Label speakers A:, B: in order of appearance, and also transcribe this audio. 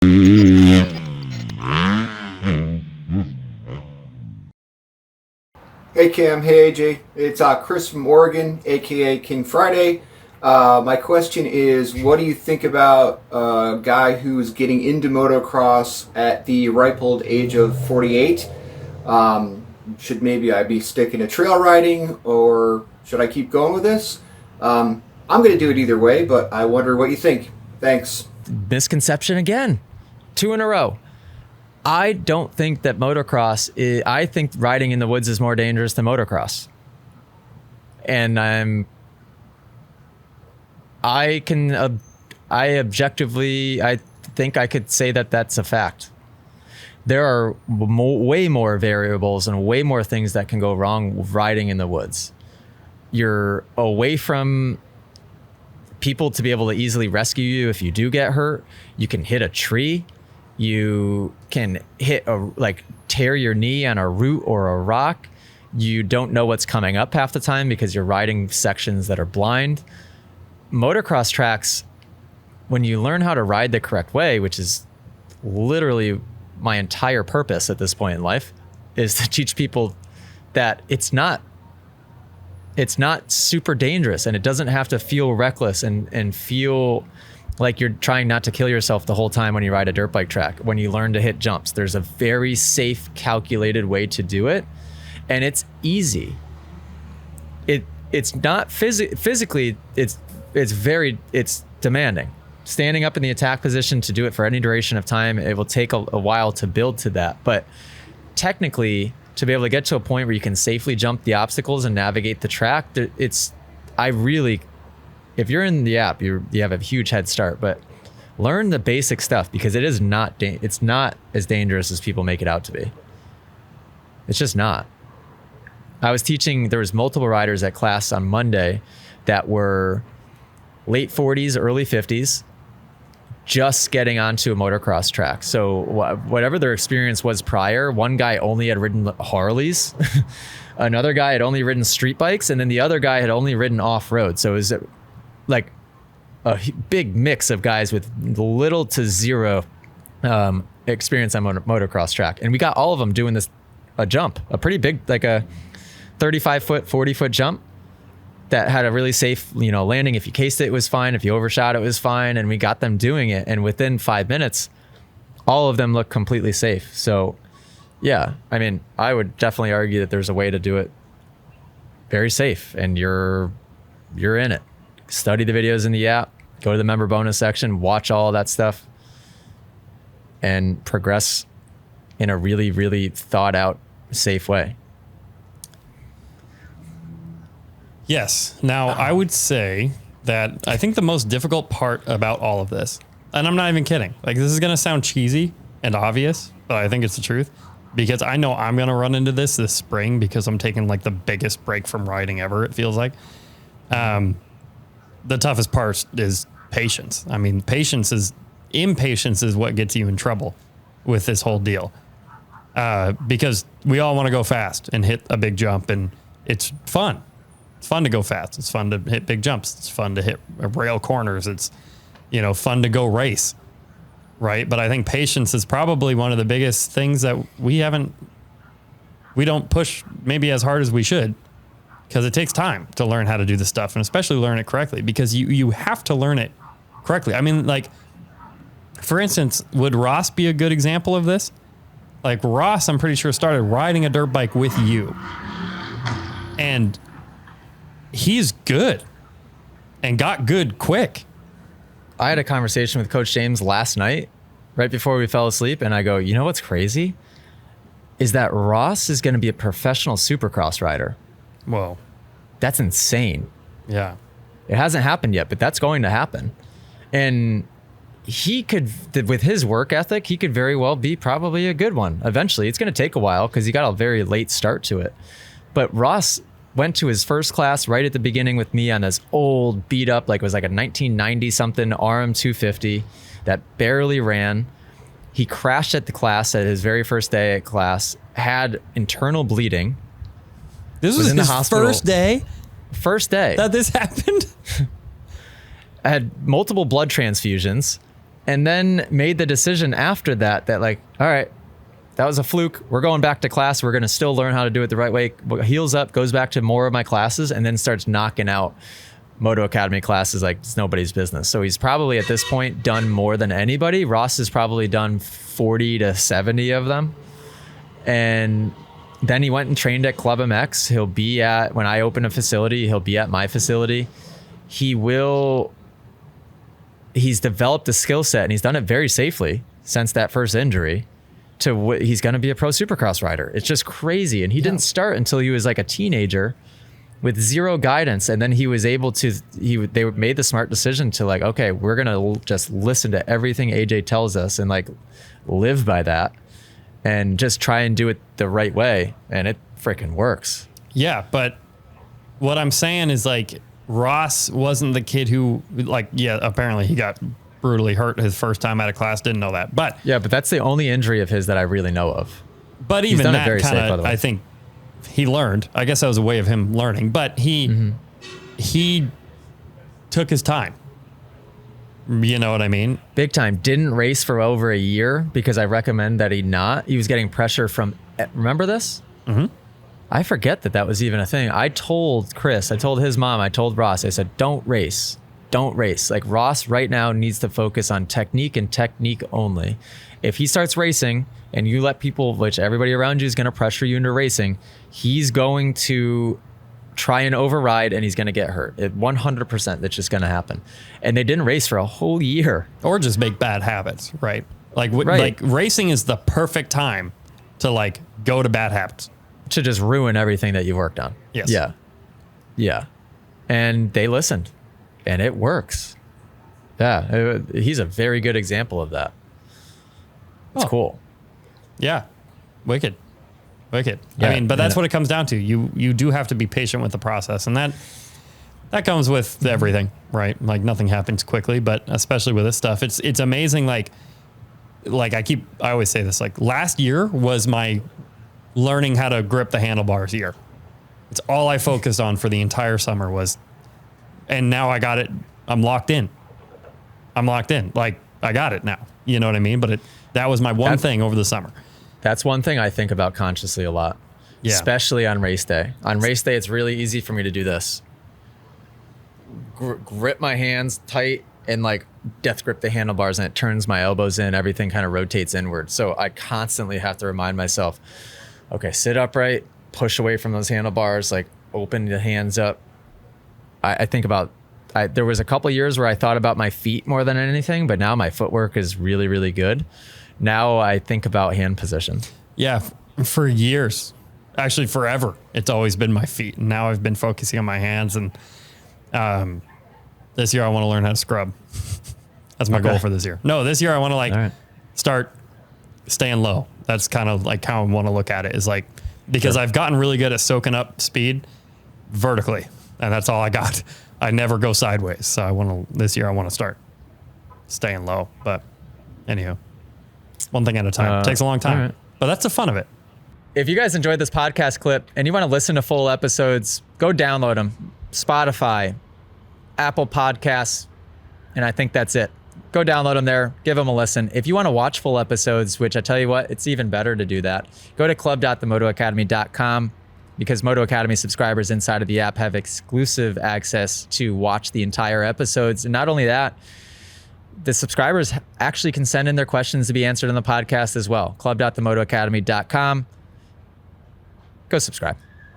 A: Hey Cam, hey AJ, it's Chris from Oregon, aka King Friday. My question is, what do you think about a guy who's getting into motocross at the ripe old age of 48? Should maybe I be sticking to trail riding, or should I keep going with this? I'm going to do it either way, but I wonder what you think. Thanks.
B: Misconception again. 2 in a row. I don't think that motocross is, I think riding in the woods is more dangerous than motocross. And I think I could say that that's a fact. There are way more variables and way more things that can go wrong with riding in the woods. You're away from people to be able to easily rescue you if you do get hurt. You can hit a tree. You can tear your knee on a root or a rock. You don't know what's coming up half the time because you're riding sections that are blind. Motocross tracks, when you learn how to ride the correct way, which is literally my entire purpose at this point in life, is to teach people that it's not super dangerous, and it doesn't have to feel reckless and feel like you're trying not to kill yourself the whole time when you ride a dirt bike track. When you learn to hit jumps, there's a very safe, calculated way to do it, and it's easy. It's not physically, it's demanding. Standing up in the attack position to do it for any duration of time, it will take a while to build to that. But technically, to be able to get to a point where you can safely jump the obstacles and navigate the track, if you're in the app, you have a huge head start. But learn the basic stuff, because it's not as dangerous as people make it out to be. It's just not. I was teaching, there was multiple riders at class on Monday that were late 40s, early 50s, just getting onto a motocross track. So whatever their experience was prior, one guy only had ridden Harleys, another guy had only ridden street bikes, and then the other guy had only ridden off-road. So it was like a big mix of guys with little to zero experience on motocross track. And we got all of them doing a jump, a pretty big, like a 35-foot, 40-foot jump that had a really safe, landing. If you cased it, it was fine. If you overshot, it was fine. And we got them doing it. And within 5 minutes, all of them looked completely safe. So yeah, I mean, I would definitely argue that there's a way to do it very safe, and you're in it. Study the videos in the app, go to the member bonus section, watch all of that stuff, and progress in a really, really thought out, safe way.
C: Yes. Now, I would say that I think the most difficult part about all of this, and I'm not even kidding, like, this is going to sound cheesy and obvious, but I think it's the truth, because I know I'm going to run into this spring, because I'm taking like the biggest break from riding ever, it feels like. The toughest part is patience. I mean, impatience is what gets you in trouble with this whole deal. Because we all want to go fast and hit a big jump, and it's fun. It's fun to go fast. It's fun to hit big jumps. It's fun to hit rail corners. It's, fun to go race, right? But I think patience is probably one of the biggest things that we don't push maybe as hard as we should, because it takes time to learn how to do this stuff, and especially learn it correctly, because you have to learn it correctly. I mean, like, for instance, would Ross be a good example of this? Like, Ross, I'm pretty sure, started riding a dirt bike with you, and he's good and got good quick.
B: I had a conversation with Coach James last night, right before we fell asleep, and I go, you know what's crazy? Is that Ross is going to be a professional supercross rider.
C: Whoa.
B: That's insane.
C: Yeah.
B: It hasn't happened yet, but that's going to happen. And he could, with his work ethic, he could very well be probably a good one. Eventually, it's going to take a while because he got a very late start to it. But Ross went to his first class right at the beginning with me on this old beat up, like it was like a 1990 something RM 250 that barely ran. He crashed at the class at his very first day at class, had internal bleeding.
C: This was in his first day?
B: First day.
C: That this happened?
B: I had multiple blood transfusions. and then made the decision after that like, all right, that was a fluke. We're going back to class. We're going to still learn how to do it the right way. Heels up, goes back to more of my classes, and then starts knocking out Moto Academy classes like it's nobody's business. So he's probably at this point done more than anybody. Ross has probably done 40 to 70 of them. And then he went and trained at Club MX. He'll be at, when I open a facility, he'll be at my facility. He's developed a skill set, and he's done it very safely since that first injury. He's going to be a pro supercross rider. It's just crazy. And he didn't start until he was like a teenager with zero guidance. And then he was able to, they made the smart decision to like, okay, we're going to just listen to everything AJ tells us and like live by that and just try and do it the right way. And it freaking works.
C: Yeah. But what I'm saying is like Ross wasn't the kid who like, yeah, apparently he got brutally hurt his first time out of class. Didn't know that, but
B: yeah, but that's the only injury of his that I really know of.
C: But even that kind of, I think he learned. I guess that was a way of him learning. But he took his time. You know what I mean? Big
B: time. Didn't race for over a year because I recommend that he not. He was getting pressure from. Remember this?
C: Mm-hmm.
B: I forget that was even a thing. I told Chris. I told his mom. I told Ross. I said, "Don't race." Don't race. Like Ross right now needs to focus on technique and technique only. If he starts racing and you let people, which everybody around you is going to pressure you into racing, he's going to try and override and he's going to get hurt. 100% that's just going to happen. And they didn't race for a whole year.
C: Or just make bad habits, right? Like racing is the perfect time to like go to bad habits.
B: To just ruin everything that you've worked on.
C: Yes.
B: Yeah. Yeah. And they listened. And it works. Yeah, he's a very good example of that. It's cool.
C: Yeah, wicked. Yeah, I mean, but that's what it comes down to. You do have to be patient with the process, and that comes with everything, right? Like nothing happens quickly, but especially with this stuff, it's amazing. Like I always say this. Like last year was my learning how to grip the handlebars year. It's all I focused on for the entire summer was. And now I got it. I'm locked in. Like I got it now. You know what I mean? But that was my one thing over the summer.
B: That's one thing I think about consciously a lot. Yeah. Especially on race day. On race day, it's really easy for me to do this. Grip my hands tight and like death grip the handlebars, and it turns my elbows in. Everything kind of rotates inward. So I constantly have to remind myself, okay, sit upright, push away from those handlebars, like open the hands up. I think about, there was a couple years where I thought about my feet more than anything, but now my footwork is really, really good. Now I think about hand position.
C: Yeah, for years, actually forever, it's always been my feet. And now I've been focusing on my hands. And this year I want to learn how to scrub. That's my goal for this year. No, this year I want to start staying low. That's kind of like how I want to look at it is like, because I've gotten really good at soaking up speed vertically. And that's all I got. I never go sideways. So this year I want to start staying low. But anywho, one thing at a time. It takes a long time. Right. But that's the fun of it.
B: If you guys enjoyed this podcast clip and you want to listen to full episodes, go download them. Spotify, Apple Podcasts, and I think that's it. Go download them there. Give them a listen. If you want to watch full episodes, which I tell you what, it's even better to do that. Go to club.themotoacademy.com. Because Moto Academy subscribers inside of the app have exclusive access to watch the entire episodes. And not only that, the subscribers actually can send in their questions to be answered on the podcast as well. Club.themotoacademy.com. Go subscribe.